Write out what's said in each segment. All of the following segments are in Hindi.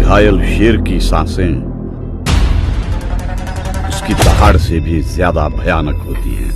घायल शेर की सांसें उसकी दहाड़ से भी ज्यादा भयानक होती हैं।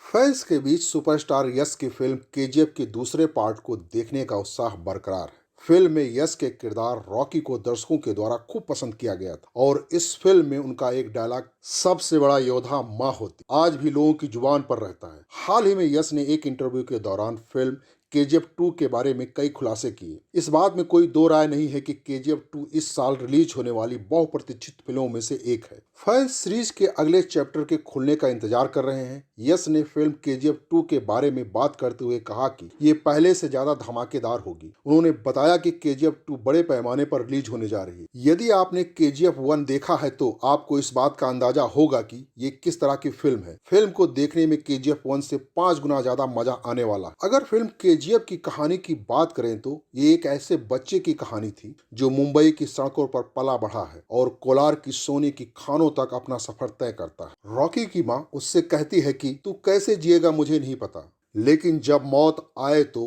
फैंस के बीच सुपरस्टार यश की फिल्म केजीएफ के दूसरे पार्ट को देखने का उत्साह बरकरार है। फिल्म में यश के किरदार रॉकी को दर्शकों के द्वारा खूब पसंद किया गया था और इस फिल्म में उनका एक डायलॉग सबसे बड़ा योद्धा माँ होती आज भी लोगों की जुबान पर रहता है। हाल ही में यश ने एक इंटरव्यू के दौरान फिल्म केजीएफ 2 के बारे में कई खुलासे किए। इस बात में कोई दो राय नहीं है कि केजीएफ 2 इस साल रिलीज होने वाली बहुप्रतीक्षित फिल्मों में से एक है। फैंस सीरीज के अगले चैप्टर के खुलने का इंतजार कर रहे हैं। यश ने फिल्म केजीएफ 2 के बारे में बात करते हुए कहा कि ये पहले से ज्यादा धमाकेदार होगी। उन्होंने बताया कि केजीएफ 2 बड़े पैमाने पर रिलीज होने जा रही है। यदि आपने केजीएफ 1 देखा है तो आपको इस बात का अंदाजा होगा कि ये किस तरह की फिल्म है। फिल्म को देखने में केजीएफ 1 से 5 गुना ज्यादा मजा आने वाला है। अगर फिल्म केजीएफ की कहानी की बात करें तो ये एक ऐसे बच्चे की कहानी थी जो मुंबई की सड़कों पर पला बढ़ा है और कोलार की सोने की खानों तक अपना सफर तय करता है। रॉकी की माँ उससे कहती है कि तू कैसे जिएगा मुझे नहीं पता, लेकिन जब मौत आए तो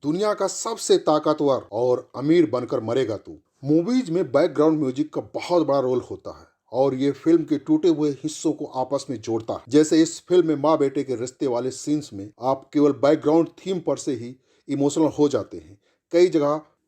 दुनिया का सबसे ताकतवर और अमीर बनकर मरेगा तू। मूवीज में बैकग्राउंड म्यूजिक का बहुत बड़ा रोल होता है और ये फिल्म के टूटे हुए हिस्सों को आपस में जोड़ता है। जैसे इस फिल्म में माँ बेटे के रिश्ते वाले सीन्स में आप केवल बैकग्राउंड थीम पर से ही इमोशनल हो जाते हैं।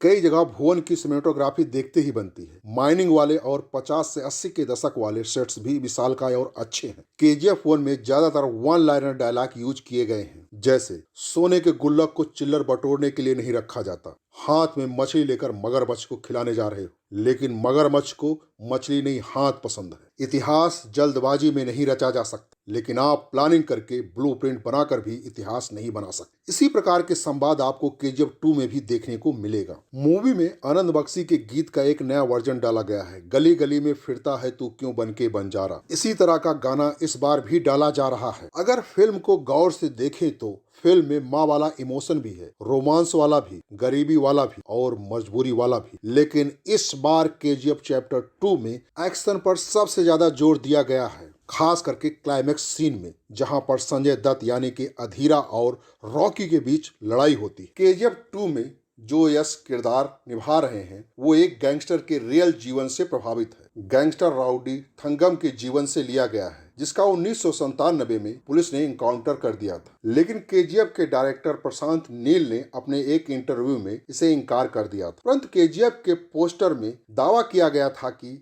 कई जगह भुवन की सिनेमेटोग्राफी देखते ही बनती है। माइनिंग वाले और 50 से 80 के दशक वाले सेट्स भी विशालकाय और अच्छे हैं। केजीएफ 1 में ज्यादातर वन लाइनर डायलॉग यूज किए गए हैं, जैसे सोने के गुल्लक को चिल्लर बटोरने के लिए नहीं रखा जाता, हाथ में मछली लेकर मगरमच्छ को खिलाने जा रहे हो, लेकिन मगरमच्छ को मछली नहीं हाथ पसंद है। इतिहास जल्दबाजी में नहीं रचा जा सकता, लेकिन आप प्लानिंग करके ब्लूप्रिंट बनाकर भी इतिहास नहीं बना सकते। इसी प्रकार के संवाद आपको केजीएफ 2 में भी देखने को मिलेगा। मूवी में आनंद बख्शी के गीत का एक नया वर्जन डाला गया है, गली गली में फिरता है तू क्यों बन के बंजारा। इसी तरह का गाना इस बार भी डाला जा रहा है। अगर फिल्म को गौर से देखें तो फिल्म में माँ वाला इमोशन भी है, रोमांस वाला भी, गरीबी वाला भी और मजबूरी वाला भी। लेकिन इस बार केजीएफ चैप्टर 2 में एक्शन पर सबसे ज्यादा जोर दिया गया है, खास करके क्लाइमेक्स सीन में, जहां पर संजय दत्त यानी कि अधीरा और रॉकी के बीच लड़ाई होती है। केजीएफ 2 में जो यश किरदार निभा रहे हैं वो एक गैंगस्टर के रियल जीवन से प्रभावित है। गैंगस्टर राउडी थंगम के जीवन से लिया गया है, जिसका 1997 में पुलिस ने इनकाउंटर कर दिया था। लेकिन केजीएफ के डायरेक्टर प्रशांत नील ने अपने एक इंटरव्यू में इसे इनकार कर दिया था। परंतु केजीएफ के पोस्टर में दावा किया गया था कि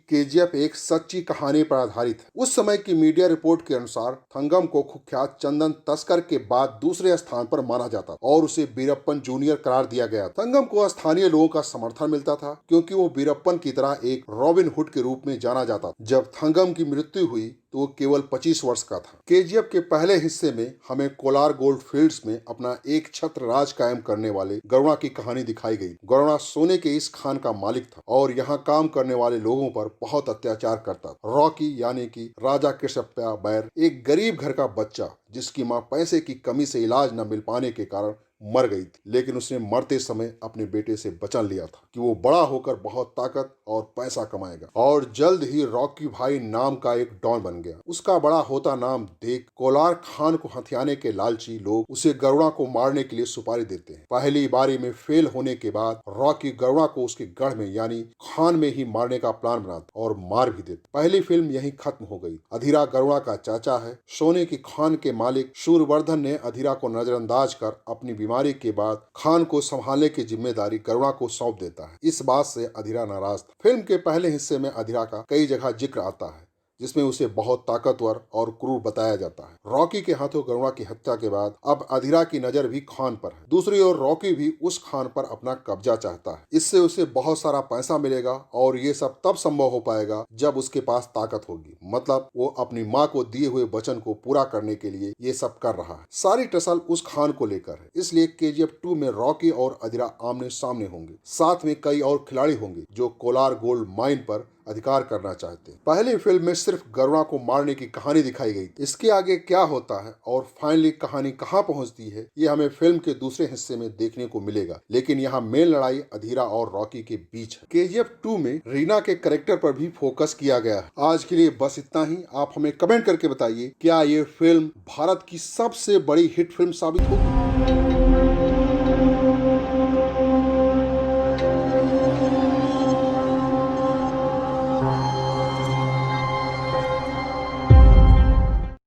केजीएफ एक सच्ची कहानी पर आधारित है। उस समय की मीडिया रिपोर्ट के अनुसार थंगम को कुख्यात चंदन तस्कर के बाद दूसरे स्थान पर माना जाता और उसे बीरप्पन जूनियर करार दिया गया। थंगम को स्थानीय लोगों का समर्थन मिलता था क्योंकि वो बीरप्पन की तरह एक रॉबिन हुड के रूप में जाना जाता। जब थंगम की मृत्यु हुई तो वो केवल 25 वर्ष का था। केजीएफ के पहले हिस्से में हमें कोलार गोल्ड फील्ड्स में अपना एक छत्र राज कायम करने वाले गरुणा की कहानी दिखाई गई। गरुणा सोने के इस खान का मालिक था और यहाँ काम करने वाले लोगों पर बहुत अत्याचार करता था। रॉकी यानी कि राजा कृष्णप्पा बैर एक गरीब घर का बच्चा जिसकी माँ पैसे की कमी से इलाज न मिल पाने के कारण मर गई थी, लेकिन उसने मरते समय अपने बेटे से वचन लिया था कि वो बड़ा होकर बहुत ताकत और पैसा कमाएगा और जल्द ही रॉकी भाई नाम का एक डॉन बन गया। उसका बड़ा होता नाम देख कोलार खान को हथियाने के लालची लोग उसे गरुणा को मारने के लिए सुपारी देते हैं। पहली बारी में फेल होने के बाद रॉकी गरुणा को उसके गढ़ में यानी खान में ही मारने का प्लान बनाता और मार भी देता। पहली फिल्म यही खत्म हो गई। अधीरा गरुणा का चाचा है। सोने की खान के मालिक सूरवर्धन ने अधीरा को नजरअंदाज कर अपनी बीमारी के बाद खान को संभालने की जिम्मेदारी गरुणा को सौंप देता है। इस बात से अधीरा नाराज था। फिल्म के पहले हिस्से में अधीरा का कई जगह जिक्र आता है जिसमें उसे बहुत ताकतवर और क्रूर बताया जाता है। रॉकी के हाथों गरुणा की हत्या के बाद अब अधीरा की नजर भी खान पर है। दूसरी ओर रॉकी भी उस खान पर अपना कब्जा चाहता है। इससे उसे बहुत सारा पैसा मिलेगा और ये सब तब संभव हो पाएगा जब उसके पास ताकत होगी। मतलब वो अपनी माँ को दिए हुए वचन को पूरा करने के लिए ये सब कर रहा है। सारी टसल उस खान को लेकर है। इसलिए केजीएफ 2 में रॉकी और अधीरा आमने सामने होंगे। साथ में कई और खिलाड़ी होंगे जो कोलार गोल्ड माइन पर अधिकार करना चाहते हैं। पहली फिल्म में सिर्फ गरुणा को मारने की कहानी दिखाई गई। इसके आगे क्या होता है और फाइनली कहानी कहां पहुंचती है ये हमें फिल्म के दूसरे हिस्से में देखने को मिलेगा। लेकिन यहाँ मेन लड़ाई अधीरा और रॉकी के बीच है। केजीएफ 2 में रीना के कैरेक्टर पर भी फोकस किया गया है। आज के लिए बस इतना ही। आप हमें कमेंट करके बताइए क्या ये फिल्म भारत की सबसे बड़ी हिट फिल्म साबित होगी।